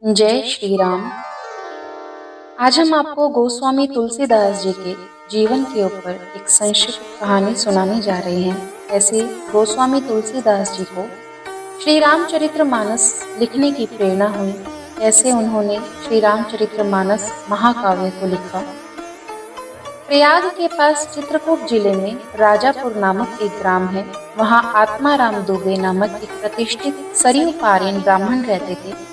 जय श्री राम। आज हम आपको गोस्वामी तुलसीदास जी के जीवन के ऊपर एक संक्षिप्त कहानी सुनाने जा रहे हैं। ऐसे गोस्वामी तुलसीदास जी को श्री रामचरितमानस लिखने की प्रेरणा हुई। ऐसे उन्होंने श्री रामचरितमानस महाकाव्य को लिखा। प्रयाग के पास चित्रकूट जिले में राजापुर नामक एक ग्राम है। वहाँ आत्माराम दुबे नामक एक प्रतिष्ठित सरयू पारीन ब्राह्मण रहते थे।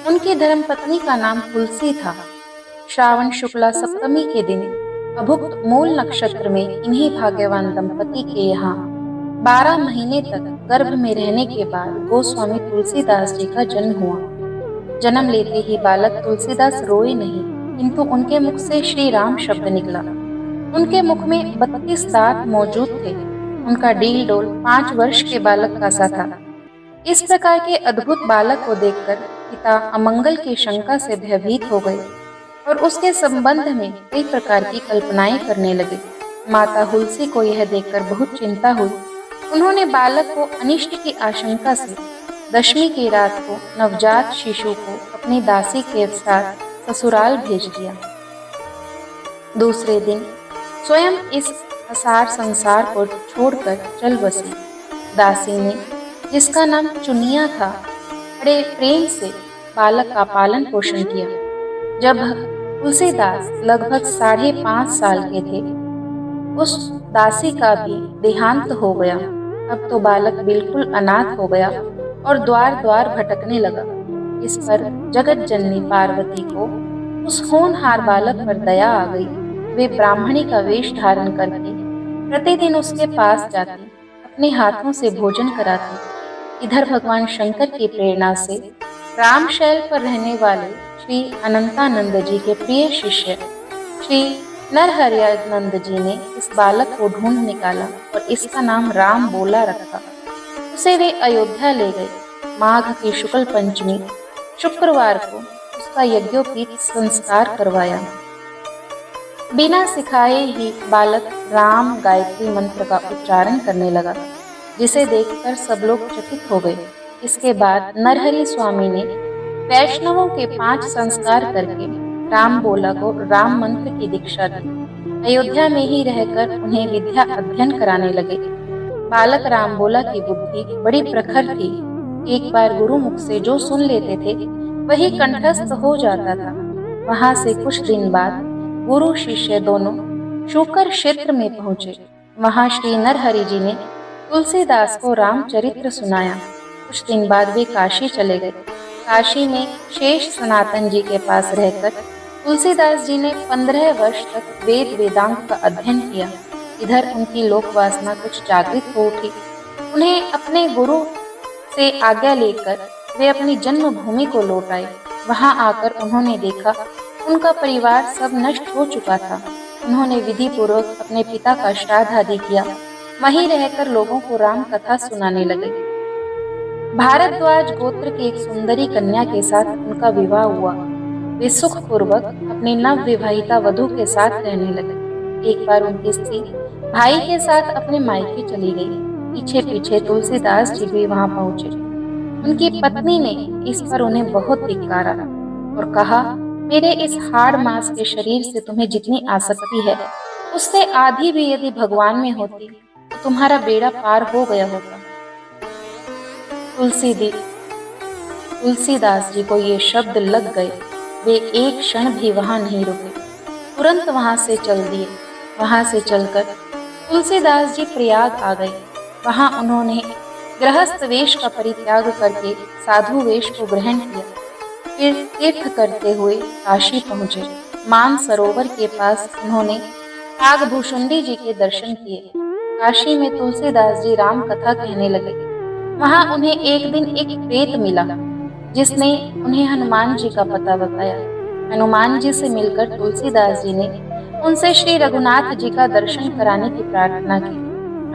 उनकी धर्मपत्नी का नाम तुलसी था। श्रावण शुक्ला सप्तमी के दिन अभुक्त मूल नक्षत्र में इन्हीं भाग्यवान दंपति के यहाँ 12 महीने तक गर्भ में रहने के बाद गोस्वामी तुलसीदास जी का जन्म हुआ। जन्म लेते ही बालक तुलसीदास रोए नहीं, किंतु उनके मुख से श्री राम शब्द निकला। उनके मुख में 32 दांत मौजूद थे। उनका डील डोल 5 वर्ष के बालक का सा था। इस प्रकार के अद्भुत बालक को देखकर पिता अमंगल की शंका से भयभीत हो गए और उसके संबंध में कई प्रकार की कल्पनाएं करने लगे। माता हुलसी को यह देखकर बहुत चिंता हुई। उन्होंने बालक को अनिष्ट की आशंका से दशमी की रात को नवजात शिशु को अपनी दासी के साथ ससुराल भेज दिया। दूसरे दिन स्वयं इस असार संसार को छोड़कर चल बसी। दासी ने, जिसका नाम चुनिया था, बड़े प्रेम से बालक का पालन पोषण किया। जब तुलसीदास लगभग 5.5 साल के थे, उस दासी का भी देहांत हो गया। अब तो बालक बिल्कुल अनाथ हो गया और द्वार द्वार भटकने लगा। इस पर जगत जननी पार्वती को उस होनहार बालक पर दया आ गई। वे ब्राह्मणी का वेश धारण करके प्रतिदिन उसके पास जाती, अपने हाथों से भोजन कराती। इधर भगवान शंकर की प्रेरणा से रामशैल पर रहने वाले श्री अनंतानंद जी के प्रिय शिष्य श्री नरहरियानंद जी ने इस बालक को ढूंढ निकाला और इसका नाम राम बोला रखा। उसे वे अयोध्या ले गए। माघ की शुक्ल पंचमी शुक्रवार को उसका यज्ञोपवीत संस्कार करवाया। बिना सिखाए ही बालक राम गायत्री मंत्र का उच्चारण करने लगा, जिसे देखकर सब लोग चकित हो गए। इसके बाद नरहरि स्वामी ने वैष्णवों के 5 संस्कार करके राम बोला को राम मंत्र की दीक्षा दी। अयोध्या में ही रहकर उन्हें विद्या अध्ययन कराने लगे। बालक राम बोला की बुद्धि बड़ी प्रखर थी। एक बार गुरु मुख से जो सुन लेते थे वही कंठस्थ हो जाता था। वहां से कुछ दिन बाद गुरु शिष्य दोनों शूकर क्षेत्र में पहुंचे। वहां श्री नरहरि जी ने तुलसीदास को रामचरित्र सुनाया। कुछ दिन बाद वे काशी चले गए। काशी में शेष सनातन जी के पास रहकर तुलसीदास जी ने 15 वर्ष तक वेद वेदांत का अध्ययन किया। इधर उनकी लोक वासना कुछ जागृत हो उठी। उन्हें अपने गुरु से आज्ञा लेकर वे अपनी जन्मभूमि को लौट आए। वहां आकर उन्होंने देखा उनका परिवार सब नष्ट हो चुका था। उन्होंने विधि पूर्वक अपने पिता का श्राद्ध आदि किया। वहीं रहकर लोगों को राम कथा सुनाने लगे। भारद्वाज गोत्र की एक सुंदरी कन्या के साथ उनका विवाह हुआ। वे सुख पूर्वक अपनी नव विवाहिता वधू के साथ रहने लगे। एक बार उनकी स्त्री भाई के साथ अपने मायके चली गई। पीछे पीछे तुलसीदास जी भी वहां पहुंचे। उनकी पत्नी ने इस पर उन्हें बहुत धिक्कारा और कहा, मेरे इस हाड़ मांस के शरीर से तुम्हें जितनी आसक्ति है, उससे आधी भी यदि भगवान में होती तो तुम्हारा बेड़ा पार हो गया होता। तुलसीदास जी को ये शब्द लग गए। वे एक क्षण भी वहां नहीं रुके, तुरंत वहां से चल दिए। वहां से चलकर तुलसीदास जी प्रयाग आ गए। वहां उन्होंने गृहस्थ वेश का परित्याग करके साधु वेश को ग्रहण किया। फिर तीर्थ करते हुए काशी पहुंचे। मान सरोवर के पास उन्होंने नागभूषुंडी जी के दर्शन किए। काशी में तुलसीदास जी राम कथा कहने लगे। वहां उन्हें एक दिन एक प्रेत मिला, जिसने उन्हें हनुमान जी का पता बताया। हनुमान जी से मिलकर तुलसीदास जी ने उनसे श्री रघुनाथ जी का दर्शन कराने की प्रार्थना की।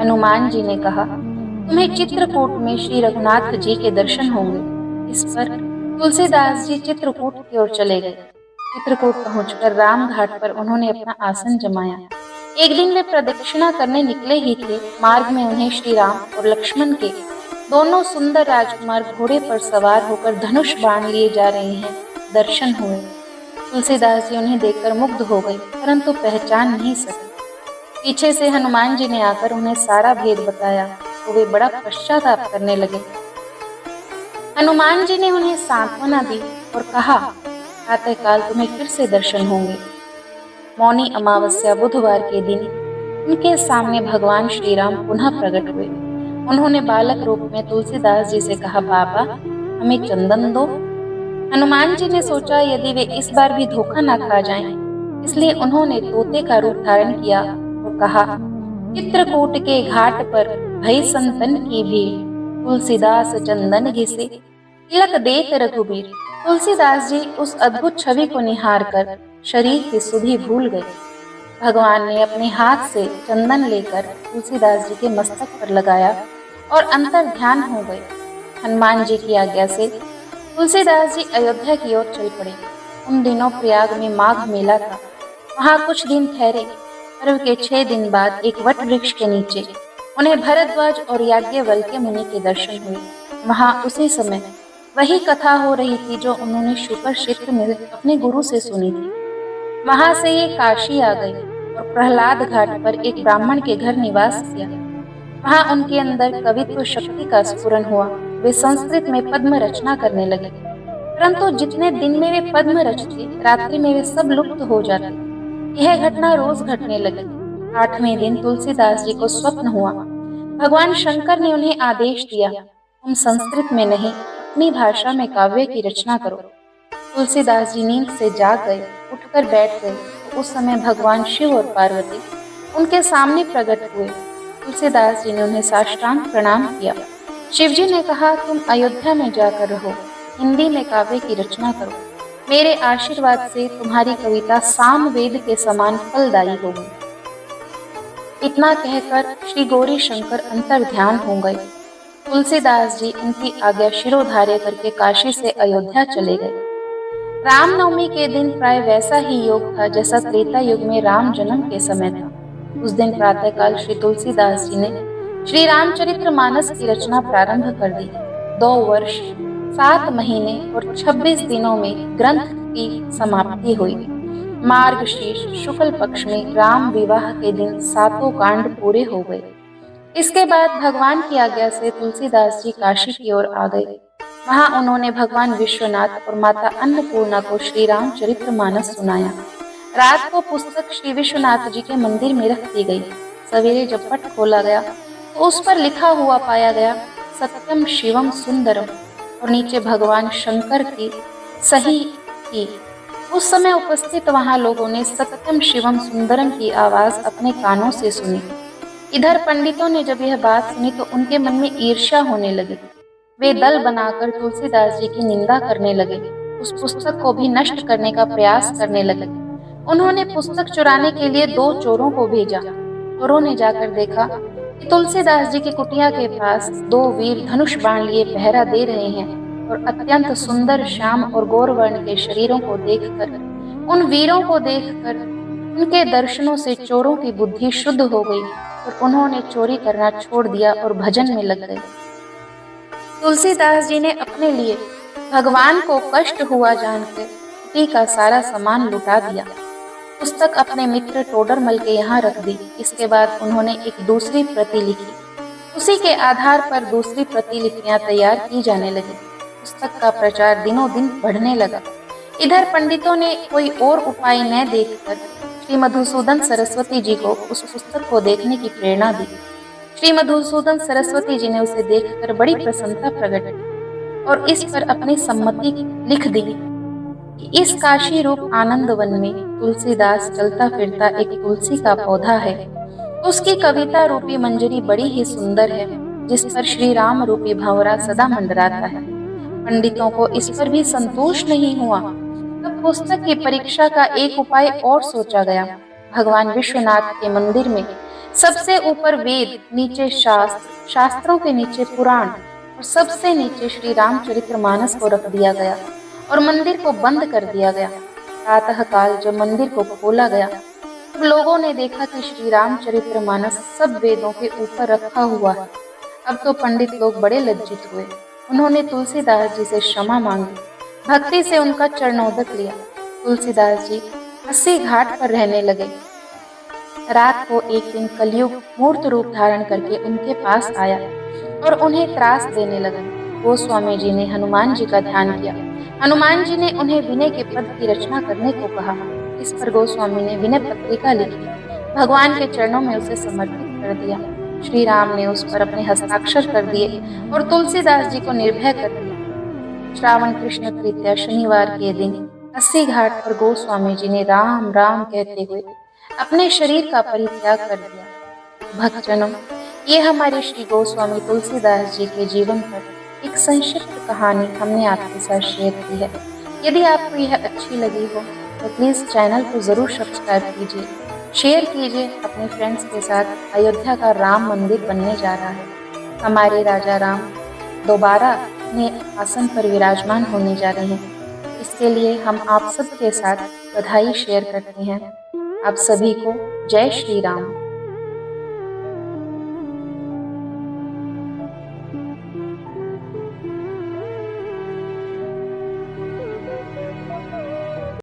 हनुमान जी ने कहा, तुम्हें चित्रकूट में श्री रघुनाथ जी के दर्शन होंगे। इस पर तुलसीदास जी चित्रकूट की ओर चले गए। चित्रकूट पहुंचकर राम घाट पर उन्होंने अपना आसन जमाया। एक दिन वे प्रदक्षिणा करने निकले ही थे। मार्ग में उन्हें श्री राम और लक्ष्मण के दोनों सुंदर राजकुमार घोड़े पर सवार होकर धनुष बाण लिए जा रहे हैं दर्शन हुए। तुलसीदास जी उन्हें देखकर मुग्ध हो गए, परंतु पहचान नहीं सके। पीछे से हनुमान जी ने आकर उन्हें सारा भेद बताया तो वे बड़ा पश्चाताप करने लगे। हनुमान जी ने उन्हें सांत्वना दी और कहा, प्रातःकाल तुम्हें फिर से दर्शन होंगे। मौनी अमावस्या बुधवार के दिन उनके सामने भगवान श्री राम पुनः प्रकट हुए। उन्होंने बालक रूप में तुलसीदास जी से कहा, बाबा हमें चंदन दो। हनुमान जी ने सोचा यदि वे इस बार भी धोखा न खा जाएं, इसलिए उन्होंने तोते का रूप धारण किया और कहा, चित्रकूट के घाट पर भई संतन की भीड़, तुलसीदास चंदन घिसे तिलक देत रघुबीर। तुलसीदास जी उस अद्भुत छवि को निहार कर शरीर की सुधि भूल गए। भगवान ने अपने हाथ से चंदन लेकर तुलसीदास जी के मस्तक पर लगाया और अंतर ध्यान हो गए। हनुमान जी की आज्ञा से तुलसीदास जी अयोध्या की ओर चल पड़े। उन दिनों प्रयाग में माघ मेला था। वहाँ कुछ दिन ठहरे। पर्व के 6 दिन बाद एक वट वृक्ष के नीचे उन्हें भरद्वाज और याज्ञवल्क्य मुनि के दर्शन हुए। वहाँ उसी समय वही कथा हो रही थी जो उन्होंने शुकर क्षेत्र में अपने गुरु से सुनी थी। वहां से ये काशी आ गए और प्रहलाद घाट पर एक ब्राह्मण के घर निवास किया। वहां उनके अंदर कवित्व शक्ति का स्फुरन हुआ। वे संस्कृत में पद्म रचना करने लगे, परंतु जितने दिन में वे पद्म रचते, रात्रि में वे सब लुप्त हो जाते। यह घटना रोज घटने लगी। 8वें दिन तुलसीदास जी को स्वप्न हुआ। भगवान शंकर ने उन्हें आदेश दिया, तुम संस्कृत में नहीं अपनी भाषा में काव्य की रचना करो। तुलसीदास जी नींद से जाग गए, उठकर बैठ गए तो उस समय भगवान शिव और पार्वती उनके सामने प्रकट हुए। तुलसीदास जी ने उन्हें साष्टांग प्रणाम किया। शिव जी ने कहा, तुम अयोध्या में जाकर रहो, हिंदी में काव्य की रचना करो। मेरे आशीर्वाद से तुम्हारी कविता सामवेद के समान फलदायी होगी। इतना कहकर श्री गौरी शंकर अंतर ध्यान हो गए। तुलसीदास जी इनकी आज्ञा शिरोधार्य करके काशी से अयोध्या चले गए। रामनवमी के दिन प्राय वैसा ही योग था जैसा त्रेता युग में राम जन्म के समय था। उस दिन प्रातःकाल श्री तुलसीदास जी ने श्री रामचरित्र मानस की रचना प्रारंभ कर दी। 2 वर्ष 7 महीने और 26 दिनों में ग्रंथ की समाप्ति हुई। मार्गशीर्ष शुक्ल पक्ष में राम विवाह के दिन 7 कांड पूरे हो गए। इसके बाद भगवान की आज्ञा से तुलसीदास जी काशी की ओर आ गए। वहां उन्होंने भगवान विश्वनाथ और माता अन्नपूर्णा को श्री रामचरित्र मानस सुनाया। रात को पुस्तक श्री विश्वनाथ जी के मंदिर में रख दी गई। सवेरे जब पट खोला गया तो उस पर लिखा हुआ पाया गया, सत्यम शिवम सुंदरम, और नीचे भगवान शंकर की सही की। उस समय उपस्थित वहां लोगों ने सत्यम शिवम सुंदरम की आवाज अपने कानों से सुनी। इधर पंडितों ने जब यह बात सुनी तो उनके मन में ईर्ष्या होने लगी। वे दल बनाकर तुलसीदास जी की निंदा करने लगे, उस पुस्तक को भी नष्ट करने का प्रयास करने लगे। उन्होंने पुस्तक चुराने के लिए 2 चोरों को भेजा। चोरों ने जाकर देखा कि तुलसीदास जी की कुटिया के पास 2 वीर धनुष बाण लिए पहरा दे रहे हैं और अत्यंत सुंदर श्याम और गौरवर्ण के शरीरों को देखकर, उन वीरों को देखकर उनके दर्शनों से चोरों की बुद्धि शुद्ध हो गई और उन्होंने चोरी करना छोड़ दिया और भजन में लग गए। तुलसीदास जी ने अपने लिए भगवान को कष्ट हुआ जानकर कुटी का सारा सामान लुटा दिया। पुस्तक अपने मित्र टोडरमल के यहाँ रख दी। इसके बाद उन्होंने एक दूसरी प्रति लिखी। उसी के आधार पर दूसरी प्रतिलिपियां तैयार की जाने लगी। पुस्तक का प्रचार दिनों दिन बढ़ने लगा। इधर पंडितों ने कोई और उपाय न देखकर श्री मधुसूदन सरस्वती जी को उस पुस्तक को देखने की प्रेरणा दी। श्री मधुसूदन सरस्वती जी ने उसे देखकर बड़ी प्रसन्नता प्रकट की और इस पर अपनी सम्मति लिख दी कि इस काशी रूप आनंद वन में तुलसीदास चलता फिरता एक तुलसी का पौधा है। उसकी कविता रूपी मंजरी बड़ी ही सुंदर है, जिस पर श्री राम रूपी भंवरा सदा मंडराता है। पंडितों को इस पर भी संतोष नहीं हुआ। तब पुस्तक की परीक्षा का एक उपाय और सोचा गया। भगवान विश्वनाथ के मंदिर में सबसे ऊपर वेद, नीचे शास्त्र, शास्त्रों के नीचे पुराण और सबसे नीचे श्री रामचरित्र मानस को रख दिया गया और मंदिर को बंद कर दिया गया। प्रातः काल जब मंदिर को खोला गया तब लोगों ने देखा कि श्री रामचरित्र मानस सब वेदों के ऊपर रखा हुआ है। अब तो पंडित लोग बड़े लज्जित हुए। उन्होंने तुलसीदास जी से क्षमा मांगी, भक्ति से उनका चरणोदक लिया। तुलसीदास जी 80 घाट पर रहने लगे। रात को एक दिन कलयुग मूर्त रूप धारण करके उनके पास आया और उन्हें त्रास देने लगा। गोस्वामी जी ने हनुमान जी का ध्यान किया। हनुमान जी ने उन्हें विनय के पद की रचना करने को कहा। इस पर गोस्वामी ने विनय पत्रिका लिखी, भगवान के चरणों में उसे समर्पित कर दिया। श्री राम ने उस पर अपने हस्ताक्षर कर दिए और तुलसीदास जी को निर्भय कर दिया। श्रावण कृष्ण तृतीया शनिवार के दिन 80 घाट पर गोस्वामी जी ने राम राम कहते हुए अपने शरीर का परित्याग कर दिया। भक्तजनों, ये हमारे श्री गोस्वामी तुलसीदास जी के जीवन पर एक संक्षिप्त कहानी हमने आपके साथ शेयर की है। यदि आपको यह अच्छी लगी हो तो प्लीज़ चैनल को ज़रूर सब्सक्राइब कीजिए, शेयर कीजिए अपने फ्रेंड्स के साथ। अयोध्या का राम मंदिर बनने जा रहा है। हमारे राजा राम दोबारा अपने आसन पर विराजमान होने जा रहे हैं। इसके लिए हम आप सबके साथ बधाई शेयर करते हैं। आप सभी को जय श्री राम।